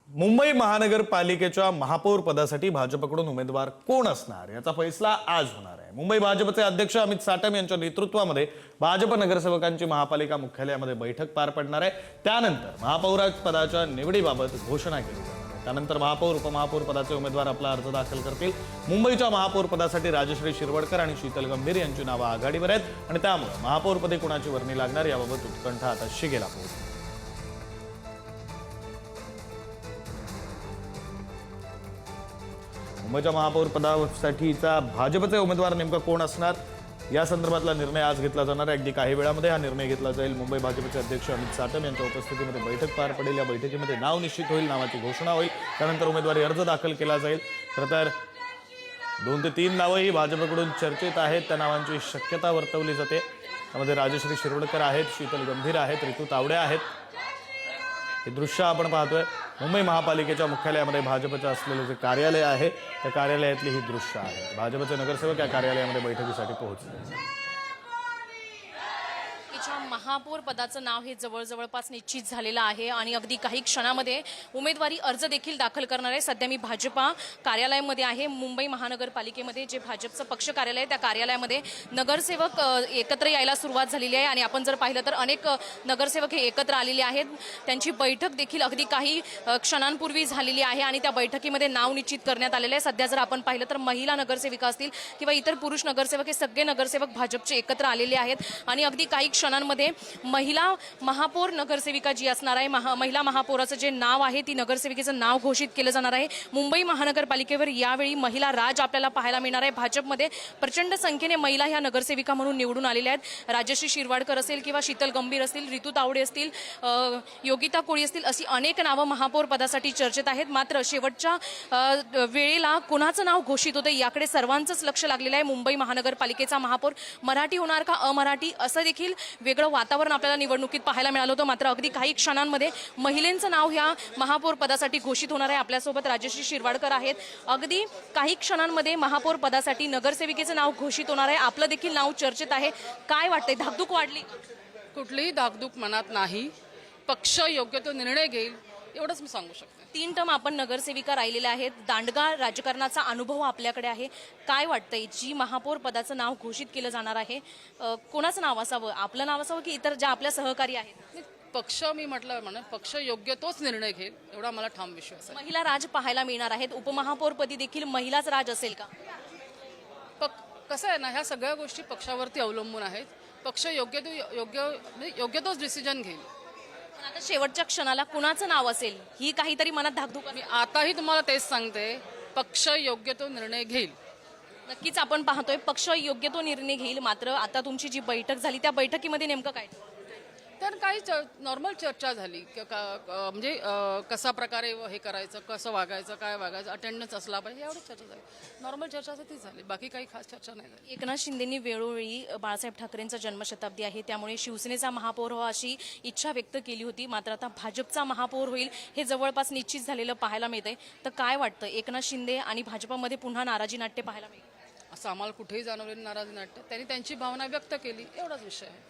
मुंबई महानगरपालिकेच्या महापौर पदासाठी भाजपकडून उमेदवार कोण असणार याचा फैसला आज होणार आहे। मुंबई भाजपचे अध्यक्ष अमित साटम यांच्या नेतृत्वामध्ये भाजप नगरसेवकांची महापालिका मुख्यालयामध्ये बैठक पार पडणार आहे। त्यानंतर महापौर पदाच्या निवडीबाबत घोषणा केली जाणार आहे। त्यानंतर महापौर उपमहापौर पदाचे उमेदवार आपला अर्ज दाखल करतील। मुंबईच्या महापौर पदासाठी राजश्री शिरवडकर आणि शीतल गंभीर यांची नावे आघाडीवर आहेत आणि त्यामुळे महापौरपदी कोणाची वर्णी लागणार याबाबत उत्कंठा आता शिगेला पोहोचली। मुंबईच्या महापौर पदासाठीचा भाजपचे उमेदवार नेमका कोण असणार या संदर्भातला निर्णय आज घेतला जाणार आहे। अगदी काही वेळामध्ये हा निर्णय घेतला जाईल। मुंबई भाजपचे अध्यक्ष अमित साटम यांच्या उपस्थितीमध्ये बैठक पार पडेल। या बैठकीमध्ये नाव निश्चित होईल, नावाची घोषणा होईल, त्यानंतर उमेदवारी अर्ज दाखल केला जाईल। खरंतर 2 ते 3 नावंही भाजपकडून चर्चेत आहेत, त्या नावांची शक्यता वर्तवली जाते। त्यामध्ये राजश्री शिरवडकर आहेत, शीतल गंभीर आहेत, ऋतू तावडे आहेत। हे दृश्य आपण पाहतोय मुंबई महापालिकेच्या मुख्यालयामध्ये भाजपचं असलेलं जे कार्यालय आहे त्या कार्यालयातली ही दृश्य आहे। भाजपचे नगरसेवक या कार्यालयामध्ये बैठकीसाठी पोहोचले। महापौर पदाचं नाव हे जवळपास निश्चित झालेलं आहे आणि अगदी काही क्षणामध्ये उमेदवारी अर्ज देखील दाखल करणार आहे। सध्या मी भाजपा कार्यालयामध्ये आहे। मुंबई महानगरपालिकेमध्ये जे भाजपचं पक्ष कार्यालय आहे त्या कार्यालयामध्ये नगरसेवक एकत्र यायला सुरुवात झालेली आहे आणि आपण जर पाहिलं तर अनेक नगरसेवक हे एकत्र आलेले आहेत। त्यांची बैठक देखील अगदी काही क्षणांपूर्वी झालेली आहे आणि त्या बैठकीमध्ये नाव निश्चित करण्यात आलेले आहे। सध्या जर आपण पाहिलं तर महिला नगरसेविका असतील किंवा इतर पुरुष नगरसेवक हे सगळे नगरसेवक भाजपचे एकत्र आलेले आहेत आणि अगदी काही क्षणांमध्ये महिला महापौर नगरसेविका जी असणार आहे, महिला महापौराचं जे नाव आहे ती नगरसेविकेचं नाव घोषित केलं जाणार आहे। मुंबई महानगरपालिकेवर यावेळी महिला राज आपल्याला पाहायला मिळणार आहे। भाजपमध्ये प्रचंड संख्येने महिला ह्या नगरसेविका म्हणून निवडून आलेल्या आहेत। राजश्री शिरवाडकर असेल किंवा शीतल गंभीर असतील, ऋतू तावडे असतील, योगिता कोळी असतील, अशी अनेक नावं महापौर पदासाठी चर्चेत आहेत। मात्र शेवटच्या वेळेला कोणाचं नाव घोषित होतं याकडे सर्वांचंच लक्ष लागलेलं आहे। मुंबई महानगरपालिकेचा महापौर मराठी होणार का अमराठी असं देखील वेगळं वातावरण आपल्याला निवडणुकीत पाहायला मिळालं होतं। मात्र अगदी काही क्षणांमध्ये महिलांचं नाव ह्या महापौर पदासाठी घोषित होणार आहे। आपल्यासोबत राजश्री शिरवाडकर आहेत। अगदी काही क्षणांमध्ये महापौर पदासाठी नगरसेविकेचं नाव घोषित होणार आहे। आपलं देखील नाव चर्चेत आहे। काय वाटतंय, धाकधूक वाढली? कुठलीही धाकधूक मनात नाही। पक्ष योग्य तो निर्णय घेईल एवढंच मी सांगू शकते। 3 टर्म आपण नगरसेविका राहिलेल्या आहेत। दांडगा राजकारणाचा अनुभव आपल्याकडे आहे। काय वाटतंय, जी महापौर पदाचं नाव घोषित केलं जाणार आहे कोणाचं नाव असावं, आपलं नाव असावं की इतर ज्या आपल्या सहकारी आहेत? पक्ष मी म्हटलं म्हणून पक्ष योग्य तोच निर्णय घेईल एवढा मला ठाम विश्वास आहे। महिला राज पाहायला मिळणार आहेत। उपमहापौरपदी देखील महिलाच राज असेल का? कसं आहे ना, ह्या सगळ्या गोष्टी पक्षावरती अवलंबून आहेत। पक्ष योग्य तोच डिसिजन घेईल। आता शेवटच्या क्षणाला कुणाचं नाव असेल ही काहीतरी मनात धाकधूक? मी आताही तुम्हाला तेच सांगते, पक्ष योग्य तो निर्णय घेईल। नक्कीच आपण पाहतोय पक्ष योग्य तो निर्णय घेईल। मात्र आता तुमची जी बैठक झाली त्या बैठकीमध्ये नेमकं काय? तर काही नॉर्मल चर्चा झाली म्हणजे कसा प्रकारे हे करायचं, कसं वागायचं, काय वागायचं, अटेंडन्स असला पाहिजे, एवढीच चर्चा झाली। नॉर्मल चर्चा ती झाली, बाकी काही खास चर्चा नाही झाली। एकनाथ शिंदेंनी वेळोवेळी बाळासाहेब ठाकरेंचा जन्मशताब्दी आहे त्यामुळे शिवसेनेचा महापौर व्हावा अशी इच्छा व्यक्त केली होती। मात्र आता भाजपचा महापौर होईल हे जवळपास निश्चित झालेलं पाहायला मिळतंय। तर काय वाटतं, एकनाथ शिंदे आणि भाजपमध्ये पुन्हा नाराजी नाट्य पाहायला मिळेल? असं आम्हाला कुठेही जाणवलेलं नाराजी नाट्य, त्यांनी त्यांची भावना व्यक्त केली, एवढाच विषय आहे।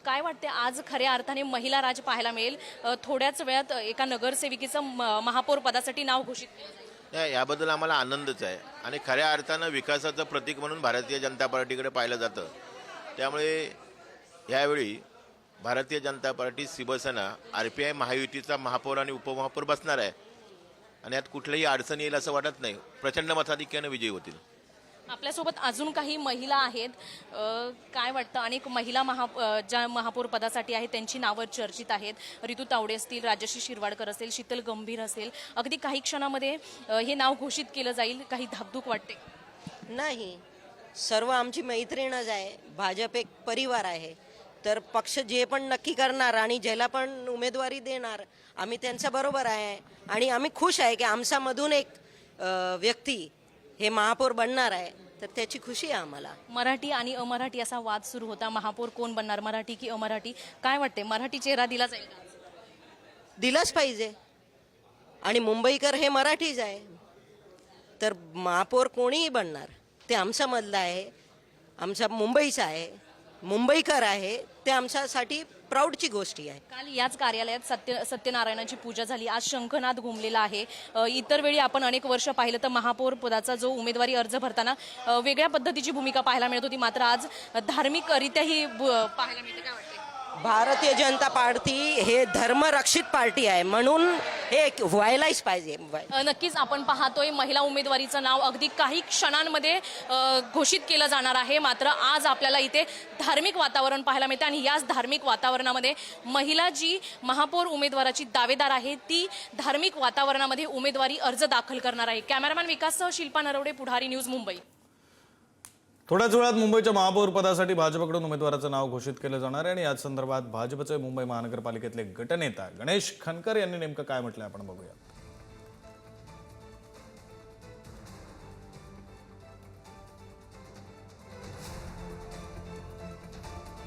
काय वाटते, आज खऱ्या अर्थाने महिला राज पाहायला मिळेल? थोड्याच वेळात एका नगरसेविकेचं महापौर पदासाठी नाव घोषित केलं जाईल। याबद्दल आम्हाला आनंदच आहे आणि खऱ्या अर्थानं विकासाचं प्रतीक म्हणून भारतीय जनता पार्टीकडे पाहिलं जातं। त्यामुळे यावेळी भारतीय जनता पार्टी, शिवसेना, RPI महायुतीचा महापौर आणि उपमहापौर बसणार आहे आणि यात कुठलीही अडचण येईल असं वाटत नाही। प्रचंड मताधिक्यानं विजयी होतील। आपल्यासोबत अजून काही महिला आहेत। काय वाटतं, अनेक महिला ज्या महापौर पदासाठी आहेत त्यांची नावं चर्चित आहेत। ऋतू तावडे असतील, राजश्री शिरवाडकर असेल, शीतल गंभीर असेल, अगदी काही क्षणामध्ये हे नाव घोषित केलं जाईल। काही धाकधूक वाटते? नाही, सर्व आमची मैत्रीणच आहे। भाजप एक परिवार आहे, तर पक्ष जे पण नक्की करणार आणि ज्याला पण उमेदवारी देणार आम्ही त्यांच्या बरोबर आहे आणि आम्ही खुश आहे की आमच्यामधून एक व्यक्ती हे महापौर बनणार आहे, तर त्याची खुशी आहे आम्हाला। मराठी आणि अमराठी असा वाद सुरू होता, महापौर कोण बनणार, मराठी की अमराठी? काय वाटते, मराठी चेहरा दिला जाईल का? दिलाच पाहिजे आणि मुंबईकर हे मराठीच आहे, तर महापौर कोणीही बनणार ते आमच्यामधलं आहे, आमच्या मुंबईचं आहे, मुंबईकर आहे, ते आमच्यासाठी प्राऊडची गोष्ट आहे. काल याच कार्यालयात सत्यनारायणाची पूजा झाली. आज शंखनाद घुमलेला आहे. इतर वेळी आपण अनेक वर्ष पाहिलं तर महापौर पदाचा जो उमेदवारी अर्ज भरताना वेगळ्या पद्धतीची भूमिका पाहायला मिळत होती, मात्र आज धार्मिकरित्या ही पाहायला मिळते. काय वाटते? भारतीय जनता पार्टी हे धर्मरक्षित पार्टी आहे, म्हणून हे व्हायलाच पाहिजे. नक्कीच आपण पाहतोय महिला उमेदवारीचं नाव अगदी काही क्षणांमध्ये घोषित केलं जाणार आहे. मात्र आज आपल्याला इथे धार्मिक वातावरण पाहायला मिळतं आणि याच धार्मिक वातावरणामध्ये महिला जी महापौर उमेदवाराची दावेदार आहे ती धार्मिक वातावरणामध्ये उमेदवारी अर्ज दाखल करणार आहे. कॅमेरामॅन विकाससह शिल्पा नरवडे, पुढारी न्यूज, मुंबई. थोड्याच वेळात मुंबईच्या महापौर पदासाठी भाजपकडून उमेदवाराचं नाव घोषित केलं जाणार आहे आणि याच संदर्भात भाजपचे मुंबई महानगरपालिकेतले गटनेता गणेश खनकर यांनी नेमकं काय म्हटलंय आपण बघूया.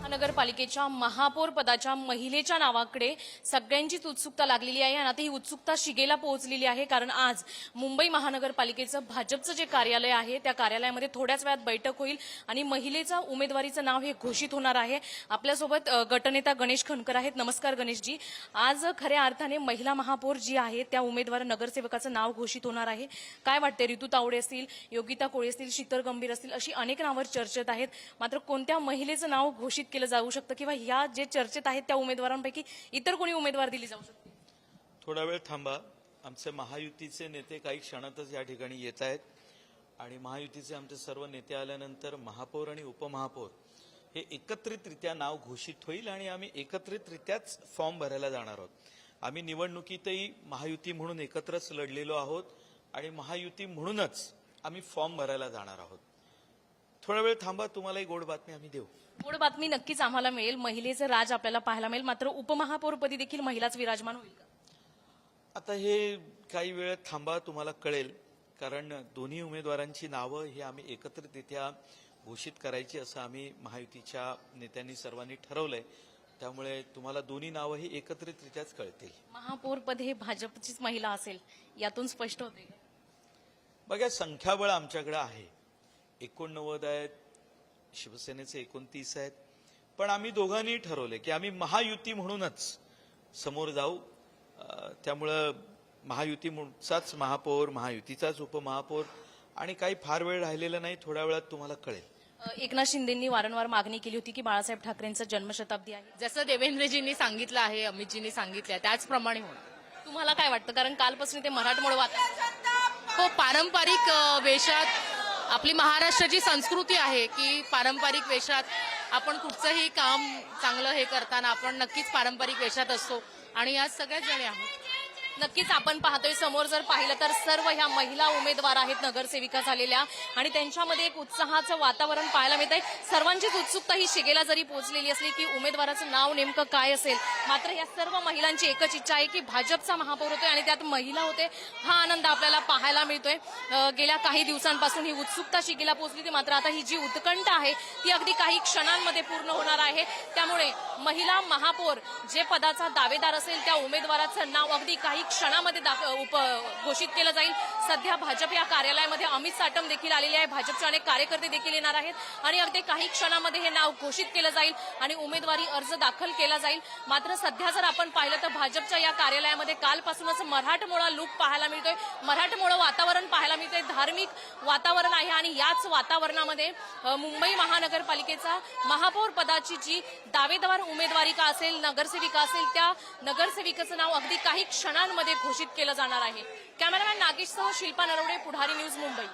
महानगरपालिकेच्या महापौर पदाच्या महिलेच्या नावाकडे सगळ्यांचीच उत्सुकता लागलेली आहे आणि आता ही उत्सुकता शिगेला पोहोचलेली आहे, कारण आज मुंबई महानगरपालिकेचं भाजपचं जे कार्यालय आहे त्या कार्यालयामध्ये थोड्याच वेळात बैठक होईल आणि महिलेचा उमेदवारीचं नाव हे घोषित होणार आहे. आपल्यासोबत गटनेता गणेश खनकर आहेत. नमस्कार गणेशजी. आज खऱ्या अर्थाने महिला महापौर जी आहे त्या उमेदवार नगरसेवकाचं नाव घोषित होणार आहे. काय वाटते? ऋतू तावडे असतील, योगिता कोळी असतील, शीतल गंभीर असतील, अशी अनेक नावं चर्चेत आहेत. मात्र कोणत्या महिलेचं नाव घोषित केलं जाऊ शकतं किंवा या जे चर्चेत आहेत त्या उमेदवारांपैकी इतर कोणी उमेदवार दिली जाऊ शकते? थोडा वेळ थांबा. आमचे महायुतीचे नेते काही क्षणातच या ठिकाणी येत आहेत आणि महायुतीचे आमचे सर्व नेते आल्यानंतर महापौर आणि उपमहापौर हे एकत्रितरित्या नाव घोषित होईल आणि आम्ही एकत्रितरित्याच फॉर्म भरायला जाणार आहोत. आम्ही निवडणुकीतही महायुती म्हणून एकत्रच लढलेलो आहोत आणि महायुती म्हणूनच आम्ही फॉर्म भरायला जाणार आहोत. थोडा वेळ थांबा, तुम्हाला एक गोड बातमी आम्ही देऊ. गोड बातमी नक्कीच आम्हाला मिळेल. महिलेचं राज आपल्याला पाहायला मिळेल. मात्र उपमहापौरपदी देखील महिलाच विराजमान होईल का? आता हे काही वेळ थांबा, तुम्हाला कळेल, कारण दोन्ही उमेदवारांची नावं ही आम्ही एकत्रितरित्या घोषित करायची असं आम्ही महायुतीच्या नेत्यांनी सर्वांनी ठरवलंय. त्यामुळे तुम्हाला दोन्ही नावं ही एकत्रितरित्याच कळतील. महापौरपद हे भाजपचीच महिला असेल यातून स्पष्ट होते. बघा, संख्याबळ आमच्याकडे आहे. 89 आहेत, शिवसेनेचे 29 आहेत, पण आम्ही दोघांनी ठरवले की आम्ही महायुती म्हणूनच समोर जाऊ. त्यामुळं महायुतीचाच महापौर, महायुतीचाच उपमहापौर आणि काही फार वेळ राहिलेला नाही, थोड्या वेळात तुम्हाला कळेल. एकनाथ शिंदेंनी वारंवार मागणी केली होती की बाळासाहेब ठाकरेंचं जन्मशताब्दी आहे, जसं देवेंद्रजींनी सांगितलं आहे, अमितजींनी सांगितलं आहे, त्याचप्रमाणे होणार. तुम्हाला काय वाटतं? कारण कालपासून ते मराठमोळं वातावरण. हो, पारंपरिक वेशात आपली महाराष्ट्राची संस्कृती आहे की पारंपरिक वेशात आपण कुठचंही काम चांगलं हे करताना आपण नक्कीच पारंपरिक वेशात असतो आणि आज सगळ्याच जणी आहोत. नक्कीच आपण पाहतोय समोर जर पाहिलं तर सर्व ह्या महिला उमेदवार आहेत नगरसेविका झालेल्या आणि त्यांच्यामध्ये एक उत्साहाचं वातावरण पाहायला मिळत आहे. सर्वांचीच उत्सुकता ही शिगेला जरी पोहोचलेली असली की उमेदवाराचं नाव नेमकं काय असेल, मात्र या सर्व महिलांची एकच इच्छा आहे की भाजपचा महापौर होतोय आणि त्यात महिला होते हा आनंद आपल्याला पाहायला मिळतोय. गेल्या काही दिवसांपासून ही उत्सुकता शिगेला पोहोचली होती, मात्र आता ही जी उत्कंठा आहे ती अगदी काही क्षणांमध्ये पूर्ण होणार आहे. त्यामुळे महिला महापौर जे पदाचा दावेदार असेल त्या उमेदवाराचं नाव अगदी काही क्षणामध्ये घोषित केलं जाईल. सध्या भाजप या कार्यालयामध्ये अमित साटम देखील आलेले आहे, भाजपचे अनेक कार्यकर्ते देखील येणार आहेत आणि अगदी काही क्षणामध्ये हे नाव घोषित केलं जाईल आणि उमेदवारी अर्ज दाखल केला जाईल. मात्र सध्या जर आपण पाहिलं तर भाजपच्या या कार्यालयामध्ये कालपासूनच मराठमोळा लूक पाहायला मिळतोय, मराठमोळं वातावरण पाहायला मिळतंय, धार्मिक वातावरण आहे आणि याच वातावरणामध्ये मुंबई महानगरपालिकेचा महापौर पदाची जी दावेदार उमेदवारिका असेल, नगरसेविका असेल, त्या नगरसेविकेचं नाव अगदी काही क्षणांमध्ये घोषित केलं जाणार आहे. कॅमेरामॅन नागेशसह शिल्पा नरवडे, पुढारी न्यूज, मुंबई.